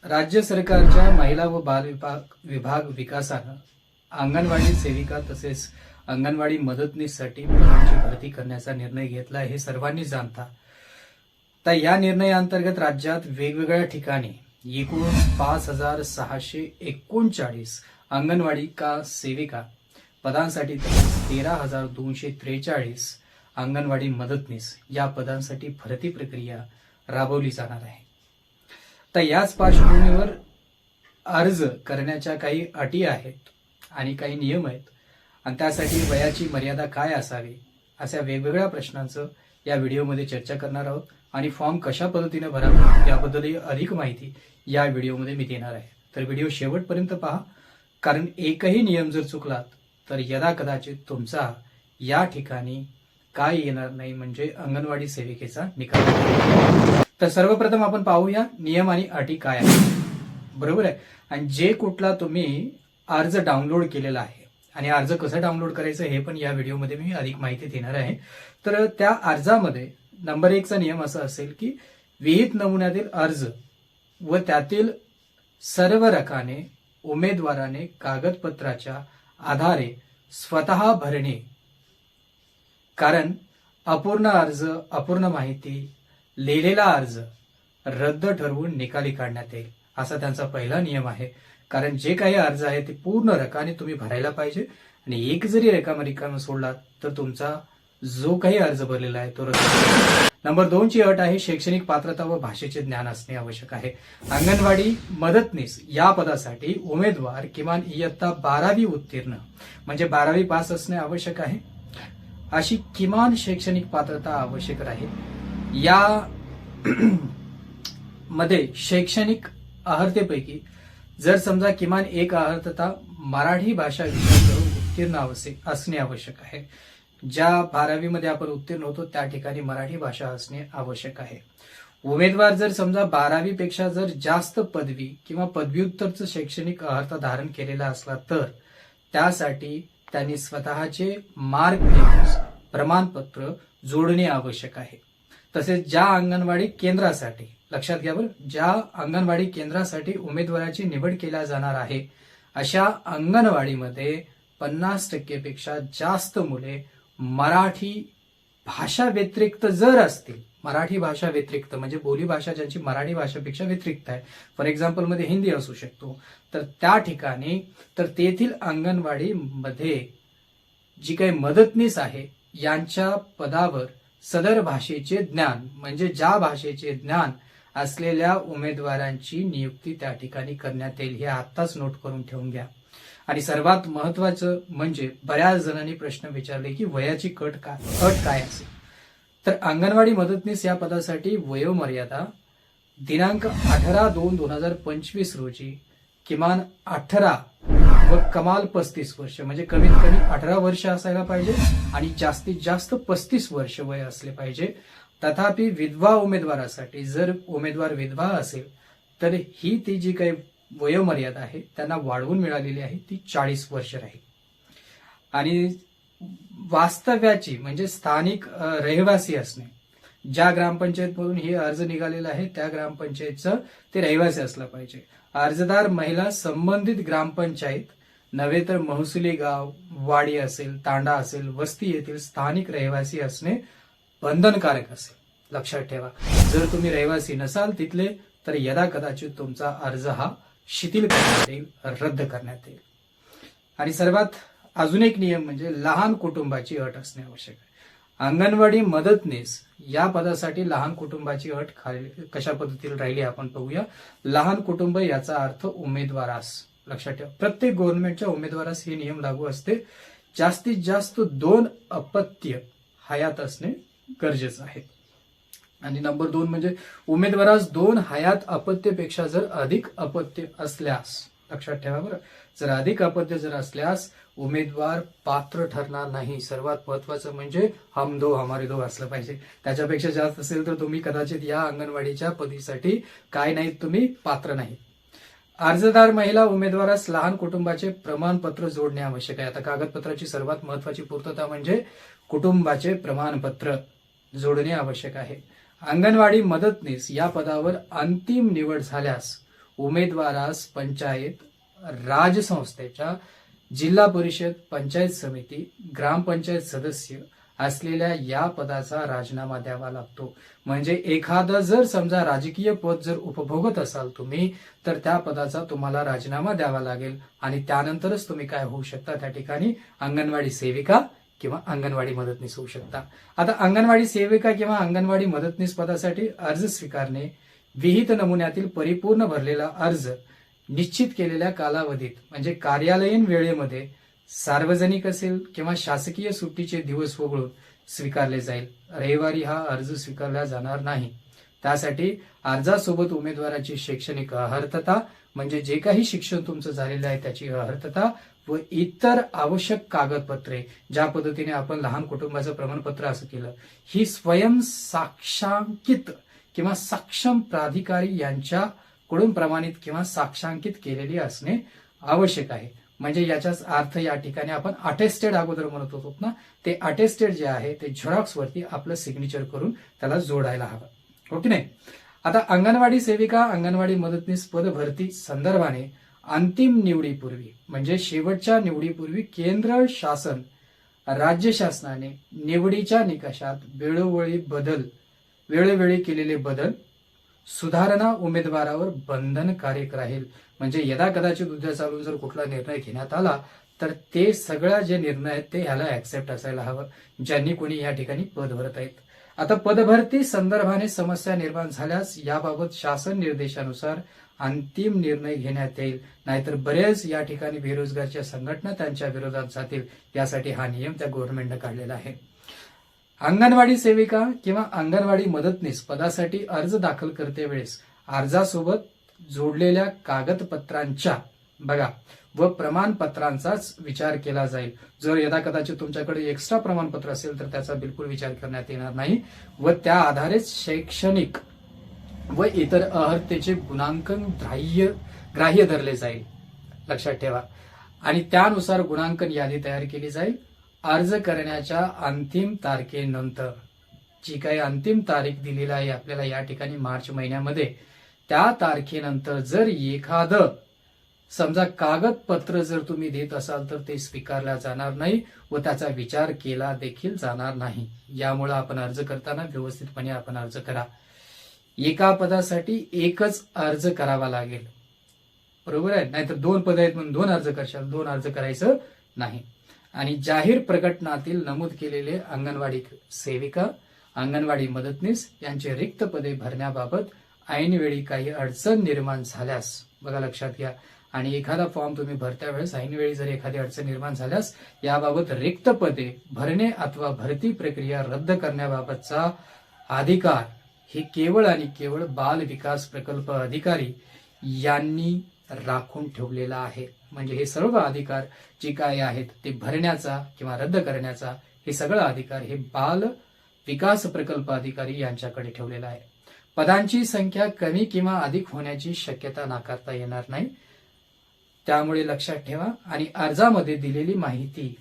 राज्य सरकारच्या महिला व बाल विभाग विकासानं अंगणवाडी सेविका तसेच अंगणवाडी मदतनीससाठी पदांची भरती करण्याचा निर्णय घेतला हे सर्वांनी जाणता। तर या निर्णयाअंतर्गत राज्यात वेगवेगळ्या ठिकाणी एकूण 5,639 अंगणवाडी सेविका पदांसाठी तसेच 13,243 अंगणवाडी मदतनीस या पदांसाठी भरती प्रक्रिया राबवली जाणार आहे। तर याच पार्श्वभूमीवर अर्ज करण्याच्या काही अटी आहेत आणि काही नियम आहेत आणि त्यासाठी वयाची मर्यादा काय असावी अशा वेगवेगळ्या प्रश्नांचं या व्हिडिओमध्ये चर्चा करणार आहोत आणि फॉर्म कशा पद्धतीने भरावा याबद्दलही अधिक माहिती या व्हिडिओमध्ये मी देणार आहे। तर व्हिडिओ शेवटपर्यंत पहा, कारण एकही नियम जर चुकला तर यदा कदाचित तुमचा या ठिकाणी काय येणार नाही, म्हणजे अंगणवाडी सेविकेचा निकाल। तर सर्वप्रथम आपण पाहूया नियम आणि अटी काय आहेत, बरोबर आहे। आणि जे कुठला तुम्ही अर्ज डाउनलोड केलेला आहे आणि अर्ज कसं डाउनलोड करायचं हे पण या व्हिडिओमध्ये मी अधिक माहिती देणार आहे। तर त्या अर्जामध्ये नंबर 1 चा नियम असा असेल की विहित नमुन्यातील अर्ज व त्यातील सर्व रकाने उमेदवाराने कागदपत्राच्या आधारे स्वतः भरणे, कारण अपूर्ण अर्ज, अपूर्ण माहिती, लिहिलेला अर्ज रद्द ठरवून निकाली काढण्यात येईल असा त्यांचा पहिला नियम आहे। कारण जे काही अर्ज आहे ते पूर्ण रकाने तुम्ही भरायला पाहिजे आणि एक जरी रिकामा सोडलात तर तुमचा जो काही अर्ज भरलेला आहे तो रद्द। नंबर 2 ची अट आहे शैक्षणिक पात्रता व भाषेचे ज्ञान असणे आवश्यक आहे। अंगणवाडी मदतनीस या पदासाठी उमेदवार किमान इयत्ता 12वी उत्तीर्ण म्हणजे 12वी पास असणे आवश्यक आहे, अशी किमान शैक्षणिक पात्रता आवश्यक राहील। या मध्ये शैक्षणिक अर्हतेपैकी जर समजा किमान एक अर्हता मराठी भाषा विषयात उत्तीर्ण असणे आवश्यक आहे। ज्या 12वी मध्ये आपण उत्तीर्ण होतो त्या ठिकाणी मराठी भाषा असणे आवश्यक आहे। उमेदवार जर समजा 12वी पेक्षा जर जास्त पदवी किंवा पदव्युत्तरचं शैक्षणिक अर्हता धारण केलेला असला तर त्यासाठी त्यांनी स्वतःचे मार्क प्रमाणपत्र जोडणे आवश्यक आहे। तसेच ज्या अंगणवाडी केंद्रासाठी, लक्षात घ्या बरं, ज्या अंगणवाडी केंद्रासाठी उमेदवाराची निवड केल्या जाणार आहे अशा अंगणवाडीमध्ये 50% पेक्षा जास्त मुले मराठी भाषा व्यतिरिक्त जर असतील, मराठी भाषा व्यतिरिक्त म्हणजे बोली भाषा ज्यांची मराठी भाषेपेक्षा व्यतिरिक्त आहे, फॉर एक्झाम्पल मध्ये हिंदी असू शकतो, तर त्या ठिकाणी तर तेथील अंगणवाडीमध्ये जी काही मदतनीस आहे यांच्या पदावर सदर भाषेचे ज्ञान म्हणजे ज्या भाषेचे ज्ञान असलेल्या उमेदवारांची नियुक्ती त्या ठिकाणी करण्यात येईल, हे आत्ताच नोट करून ठेवून घ्या। आणि सर्वात महत्वाचं म्हणजे बऱ्याच जणांनी प्रश्न विचारले की वयाची अट काय असेल, तर अंगणवाडी मदतनीस या पदासाठी वयोमर्यादा दिनांक 18/2/2025 रोजी किमान 18 व कमाल 35 वर्ष म्हणजे कमीत कमी 18 वर्ष असायला पाहिजे आणि जास्तीत जास्त 35 वर्ष वय असले पाहिजे। तथापि विधवा उमेदवारासाठी जर उमेदवार विधवा असेल तर ही ती जी काही वयोमर्यादा आहे त्यांना वाढवून मिळालेली आहे ती 40 वर्ष राहील। आणि वास्तव्याची म्हणजे स्थानिक रहिवासी असणे, ज्या ग्रामपंचायतमधून हे अर्ज निघालेला आहे त्या ग्रामपंचायतचं ते रहिवासी असलं पाहिजे। अर्जदार महिला संबंधित ग्रामपंचायत नव्हे तर महसुली गाव, वाडी असेल, तांडा असेल, वस्ती येथील स्थानिक रहिवासी असणे बंधनकारक असेल। लक्षात ठेवा, जर तुम्ही रहिवासी नसाल तिथले तर यदा कदाचित तुमचा अर्ज हा शिथिल करण्यात येईल, रद्द करण्यात येईल। आणि सर्वात अजून एक नियम म्हणजे लहान कुटुंबाची अट असणे आवश्यक आहे। अंगणवाडी मदतनीस या पदासाठी लहान कुटुंबाची अट कशा पद्धतीने राहिली आपण पाहूया। लहान कुटुंब याचा अर्थ उमेदवारास, लक्षात ठेवा प्रत्येक गव्हर्नमेंटच्या उमेदवारास हे नियम लागू असते, जास्तीत जास्त 2 अपत्य हयात असणे गरजेचं आहे। आणि नंबर 2 म्हणजे उमेदवारास 2 हयात अपत्यपेक्षा जर अधिक अपत्य असल्यास, लक्षात ठेवा बरं, जर अधिक अपत्य जर असल्यास उमेदवार पात्र ठरणार नाही। सर्वात महत्वाचं म्हणजे हम दो हमारे दो असलं पाहिजे, त्याच्यापेक्षा जास्त असेल तर तुम्ही कदाचित या अंगणवाडीच्या पदीसाठी काय नाही, तुम्ही पात्र नाही। अर्जदार महिला उमेदवारास लहान कुटुंबाचे प्रमाणपत्र जोडणे आवश्यक आहे। आता कागदपत्राची सर्वात महत्वाची पूर्तता म्हणजे कुटुंबाचे प्रमाणपत्र जोडणे आवश्यक आहे। अंगणवाडी मदतनीस या पदावर अंतिम निवड झाल्यास उमेदवारास पंचायत राज संस्थेच्या जिल्हा परिषद, पंचायत समिती, ग्रामपंचायत सदस्य असलेल्या या पदाचा राजीनामा द्यावा लागतो. म्हणजे एखादं जर समजा राजकीय पद जर उपभोगत असाल तुम्ही, तर त्या पदाचा तुम्हाला राजीनामा द्यावा लागेल आणि त्यानंतरच तुम्ही काय होऊ शकता, त्या ठिकाणी अंगणवाडी सेविका किंवा अंगणवाडी मदतनीस होऊ शकता. आता अंगणवाडी सेविका किंवा अंगणवाडी मदतनीस पदासाठी अर्ज स्वीकारणे, विहित नमुन्यातील परिपूर्ण भरलेला अर्ज निश्चित केलेल्या कालावधीत म्हणजे कार्यालयीन वेळेमध्ये सार्वजनिक असेल किंवा शासकीय सुट्टीचे दिवस वगळून स्वीकारले जाईल. रविवारी हा अर्ज स्वीकारला जाणार नाही. त्यासाठी अर्जासोबत उमेदवाराची शैक्षणिक अर्हता म्हणजे जे काही शिक्षण तुमचं झालेलं आहे त्याची अर्हता व इतर आवश्यक कागदपत्रे, ज्या पद्धतीने आपण लहान कुटुंबाचं प्रमाणपत्र असं केलं, ही स्वयं साक्षांकित किंवा सक्षम प्राधिकारी यांच्याकडून प्रमाणित किंवा साक्षांकित केलेली असणे आवश्यक आहे. म्हणजे याचाच अर्थ या ठिकाणी आपण अटेस्टेड अगोदर म्हणत होतो ना, ते अटेस्टेड जे आहे ते झेरॉक्स वरती आपलं सिग्नेचर करून त्याला जोडायला हवं, हो की नाही. आता अंगणवाडी सेविका, अंगणवाडी मदतनीस पद भरती संदर्भाने अंतिम निवडीपूर्वी म्हणजे शेवटच्या निवडीपूर्वी केंद्र शासन, राज्य शासनाने निवडीच्या निकषात वेळोवेळी केलेले बदल, सुधारणा उमेदवारावर बंधनकारक राहील. म्हणजे यदा कदाचित उद्या चालून जर कुठला निर्णय घेण्यात आला तर ते सगळ्या जे निर्णय आहेत ते ह्याला ऍक्सेप्ट असायला हवं, ज्यांनी कोणी या ठिकाणी पद भरत आहेत. आता पदभरती संदर्भाने समस्या निर्माण झाल्यास याबाबत शासन निर्देशानुसार अंतिम निर्णय घेण्यात येईल. नाहीतर बरेच या ठिकाणी बेरोजगारच्या संघटना त्यांच्या विरोधात जातील. यासाठी हा नियम त्या गव्हर्नमेंटने काढलेला आहे. अंगणवाडी सेविका किंवा अंगणवाडी मदतनीस पदासाठी अर्ज दाखल करते वेळेस अर्जासोबत जोडलेल्या कागदपत्रांच्या व प्रमाणपत्रांचाच विचार केला जाईल. जर यदा कदाचित तुमच्याकडे एक्स्ट्रा प्रमाणपत्र असेल तर त्याचा बिलकुल विचार करण्यात येणार नाही व त्या आधारेच शैक्षणिक व इतर अर्हतेचे गुणांकन ग्राह्य धरले जाईल, लक्षात ठेवा. आणि त्यानुसार गुणांकन यादी तयार केली जाईल. अर्ज करण्याच्या अंतिम तारखेनंतर, जी काही अंतिम तारीख दिलेली आहे आपल्याला या ठिकाणी मार्च महिन्यामध्ये, त्या तारखेनंतर जर एखादं समजा कागदपत्र जर तुम्ही देत असाल तर ते स्वीकारला जाणार नाही व त्याचा विचार केला देखील जाणार नाही. यामुळे आपण अर्ज करताना व्यवस्थितपणे आपण अर्ज करा. एका पदासाठी एकच अर्ज करावा लागेल, बरोबर आहे. नाहीतर 2 पद आहेत म्हणून 2 अर्ज करशाल, 2 अर्ज करायचं नाही. आणि जाहीर प्रकटनातील नमूद केलेले अंगणवाडी सेविका, अंगणवाडी मदतनीस यांचे रिक्त पदे भरण्याबाबत ऐनवेळी काही अडचण निर्माण झाल्यास, लक्षात घ्या, आणि एखादा फॉर्म तुम्ही भरत्या वेळेस ऐनवेळी जर एखादी अडचण निर्माण झाल्यास याबाबत रिक्त पदे भरणे अथवा भरती प्रक्रिया रद्द करण्याबाबतचा अधिकार हे केवळ आणि केवळ बाल विकास प्रकल्प अधिकारी यांनी राखून ठेवलेला आहे. म्हणजे हे सर्व अधिकार जे काय आहेत ते भरण्याचा किंवा रद्द करण्याचा हे सगळं अधिकार हे बाल विकास प्रकल्प अधिकारी यांच्याकडे ठेवलेला आहे. पदांची संख्या कमी किंवा अधिक होण्याची शक्यता नाकारता येणार नाही. त्यामुळे लक्षात ठेवा. आणि अर्जामध्ये दिलेली माहिती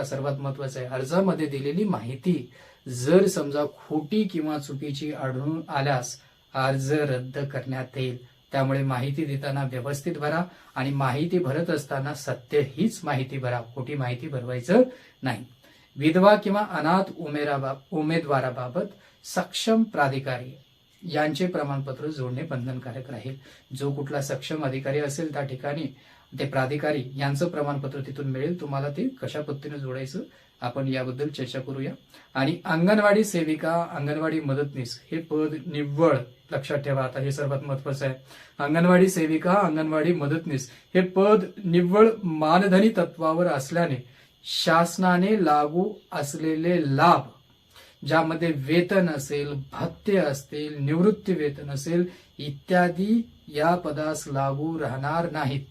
सर्वात महत्वाचं आहे, अर्जामध्ये दिलेली माहिती जर समजा खोटी किंवा चुकीची आढळून आल्यास अर्ज रद्द करण्यात येईल. त्यामुळे माहिती देताना व्यवस्थित भरा आणि माहिती भरत असताना सत्य हीच माहिती भरा, खोटी माहिती भरवायचं नाही. विधवा किंवा अनाथ उमेदवाराबाबत सक्षम प्राधिकारी यांचे प्रमाणपत्र जोडणे बंधनकारक राहील. जो कुठला सक्षम अधिकारी असेल त्या ठिकाणी ते प्राधिकारी यांचं प्रमाणपत्र तिथून मिळेल तुम्हाला. ते कशा पद्धतीने जोडायचं आपण याबद्दल चर्चा करूया. आणि अंगणवाडी सेविका, अंगणवाडी मदतनीस हे पद निव्वळ, लक्षात ठेवा, आता हे सर्वात महत्वाचं आहे. अंगणवाडी सेविका, अंगणवाडी मदतनीस हे पद निव्वळ मानधनी तत्वावर असल्याने शासनाने लागू असलेले लाभ, ज्यामध्ये वेतन असेल, भत्ते असतील, निवृत्ती वेतन असेल इत्यादी या पदास लागू राहणार नाहीत.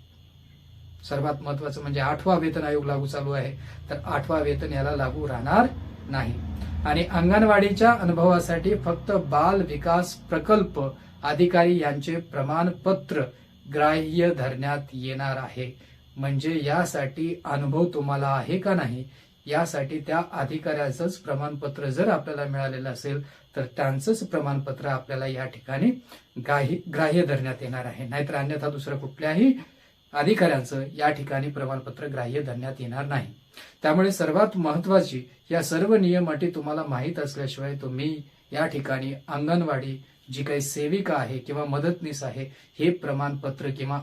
सर्वात महत्वाचं म्हणजे 8वा वेतन आयोग लागू चालू आहे, तर 8वा वेतन याला लागू राहणार नाही. आणि अंगणवाडीच्या अनुभवासाठी फक्त बाल विकास प्रकल्प अधिकारी यांचे प्रमाणपत्र ग्राह्य धरण्यात येणार आहे. म्हणजे यासाठी अनुभव तुम्हाला आहे का नाही यासाठी त्या अधिकाऱ्याचंच प्रमाणपत्र जर आपल्याला मिळालेलं असेल तर त्यांचंच प्रमाणपत्र आपल्याला या ठिकाणी ग्राह्य धरण्यात येणार आहे. नाहीतर अन्यथा दुसरं कुठल्याही अधिकाऱ्यांचं या ठिकाणी प्रमाणपत्र ग्राह्य धरण्यात येणार नाही. त्यामुळे सर्वात महत्वाची या सर्व नियम अटी तुम्हाला माहीत असल्याशिवाय तुम्ही या ठिकाणी अंगणवाडी जी काही सेविका आहे किंवा मदतनीस आहे हे प्रमाणपत्र किंवा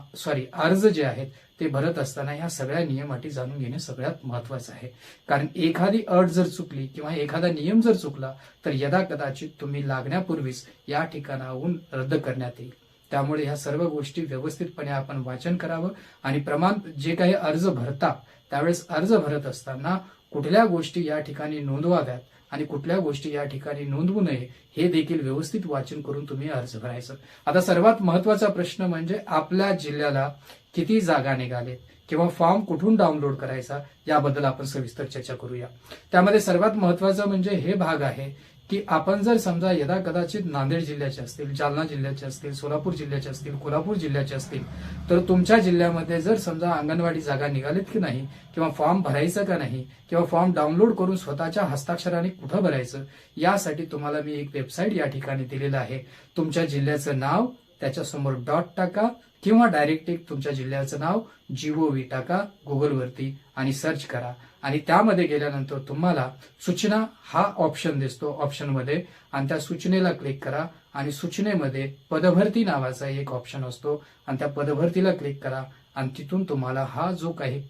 अर्ज जे आहेत ते भरत असताना ह्या सगळ्या नियम अटी जाणून घेणे सगळ्यात महत्वाचं आहे. कारण एखादी अट जर चुकली किंवा एखादा नियम जर चुकला तर यदा कदाचित तुम्ही लागण्यापूर्वीच या ठिकाणाहून रद्द करण्यात येईल. त्यामुळे ह्या सर्व गोष्टी व्यवस्थितपणे आपण वाचन करावं आणि जे काही अर्ज भरता त्यावेळेस अर्ज भरत असताना कुठल्या गोष्टी या ठिकाणी नोंदवाव्यात आणि कुठल्या गोष्टी या ठिकाणी नोंदवू नये हे देखील व्यवस्थित वाचन करून तुम्ही अर्ज भरायचं. आता सर्वात महत्वाचा प्रश्न म्हणजे आपल्या जिल्ह्याला किती जागा निघालेत किंवा फॉर्म कुठून डाउनलोड करायचा याबद्दल आपण सविस्तर चर्चा करूया. त्यामध्ये सर्वात महत्वाचं म्हणजे हे भाग आहे की आपण जर समजा यदा कदाचित नांदेड जिल्ह्याचे असतील, जालना जिल्ह्याचे असतील, सोलापूर जिल्ह्याचे असतील, कोल्हापूर जिल्ह्याचे असतील तर तुमच्या जिल्ह्यामध्ये जर समजा अंगणवाडी जागा निघालीत की नाही किंवा फॉर्म भरायचा का नाही किंवा फॉर्म डाउनलोड करून स्वतःच्या हस्ताक्षराने कुठं भरायचं यासाठी तुम्हाला मी एक वेबसाईट या ठिकाणी दिलेलं आहे. तुमच्या जिल्ह्याचं नाव, त्याच्यासमोर डॉट टाका किंवा डायरेक्ट एक तुमच्या जिल्ह्याचं नाव GOV टाका गुगलवरती आणि सर्च करा आणि त्यामध्ये गेल्यानंतर तुम्हाला सूचना हा ऑप्शन दिसतो ऑप्शनमध्ये आणि त्या सूचनेला क्लिक करा आणि सूचनेमध्ये पदभरती नावाचा एक ऑप्शन असतो आणि त्या पदभरतीला क्लिक करा आणि तिथून तुम्हाला हा जो काही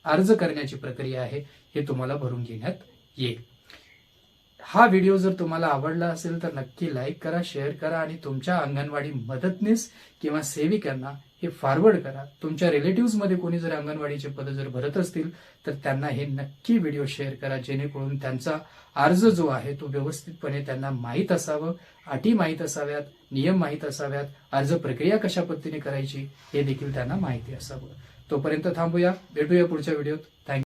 अर्ज करण्याची प्रक्रिया आहे हे तुम्हाला भरून घेण्यात येईल. हा व्हिडिओ जर तुम्हाला आवडला असेल तर नक्की लाईक करा, शेअर करा आणि तुमच्या अंगणवाडी मदतनीस किंवा सेविकांना हे फॉरवर्ड करा. तुमच्या रिलेटिव्ह मध्ये कोणी जर अंगणवाडीचे पद जर भरत असतील तर त्यांना हे नक्की व्हिडिओ शेअर करा जेणेकरून त्यांचा अर्ज जो आहे तो व्यवस्थितपणे त्यांना माहीत असावं, अटी माहीत असाव्यात, नियम माहीत असाव्यात, अर्ज प्रक्रिया कशा पद्धतीने करायची हे देखील त्यांना माहिती असावं. तोपर्यंत थांबूया, भेटूया पुढच्या व्हिडिओत. थँक्यू.